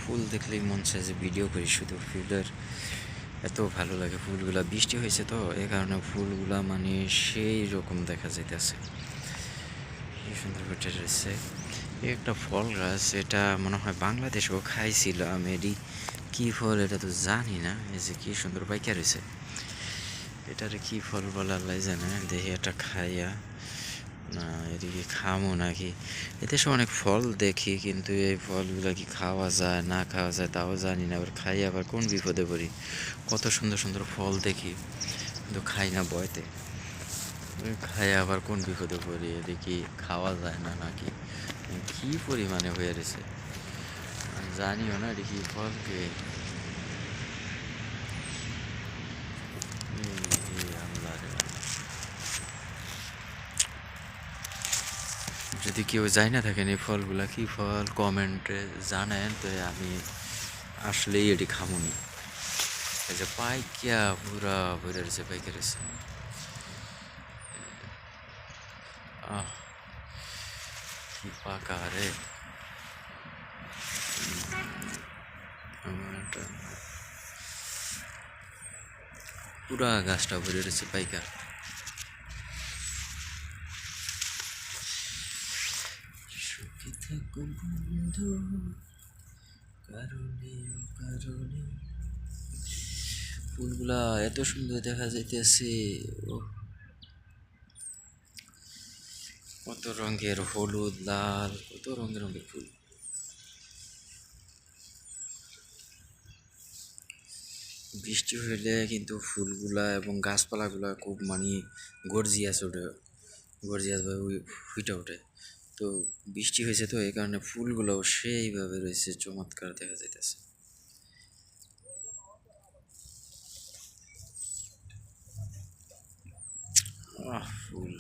ফুল দেখলেই মন চায় যে ভিডিও করি শুধু। ফুলের এত ভালো লাগে ফুলগুলা। বৃষ্টি হয়েছে তো এই কারণে ফুলগুলা মানে সেই রকম দেখা যাইতেছে, কি সুন্দর ফুটে রয়েছে। এই একটা ফল গাছ, এটা মনে হয় বাংলাদেশেও খাইছিলাম। এরই কি ফল এটা তো জানি না। এই যে কি সুন্দর পাইকা রয়েছে, এটারে কি ফল বলে আল্লাহ জানে। দেখি এটা খাইয়া না, এদিকে খামো নাকি। এদেশে অনেক ফল দেখি, কিন্তু এই ফলগুলা কি খাওয়া যায় না খাওয়া যায় তাও জানি না। আবার খাই আবার কোন বিপদে পড়ি। কত সুন্দর সুন্দর ফল দেখি কিন্তু খাই না ভয়তে। খাই আবার কোন বিপদে পড়ি, এদিকে খাওয়া যায় না নাকি কি পরিমাণে হয়ে রয়েছে জানিও না। এটি কি ফল কে আল্লাহ রে আল্লাহ। যদি কেউ জানি না থাকেন এই ফলগুলা কি ফল, কমেন্টে জানেন তো আমি আসলেই এটি খামুনি। এই যে পাইকিয়া পুরা ভরে রয়েছে, পাইকা রয়েছে। আহ, কি পাকা রে। আমারটা পুরা গাছটা ভরে রয়েছে পাইকা। সুখী থাকো বন্ধু, কারণে কারণে। ফুলগুলা এত সুন্দর দেখা যাইতেছে। কত রঙের, হলুদ লাল, কত রঙের রঙের ফুল। বৃষ্টি হইলে কিন্তু ফুলগুলা এবং গাছপালাগুলা খুব মানে গর্জিয়াস ওঠে, গর্জিয়াস ভাবে ফুটে ওঠে। তো বৃষ্টি হয়েছে তো এই কারণে ফুলগুলোও সেইভাবে রয়েছে, চমৎকার দেখা যাইতেছে। ফুল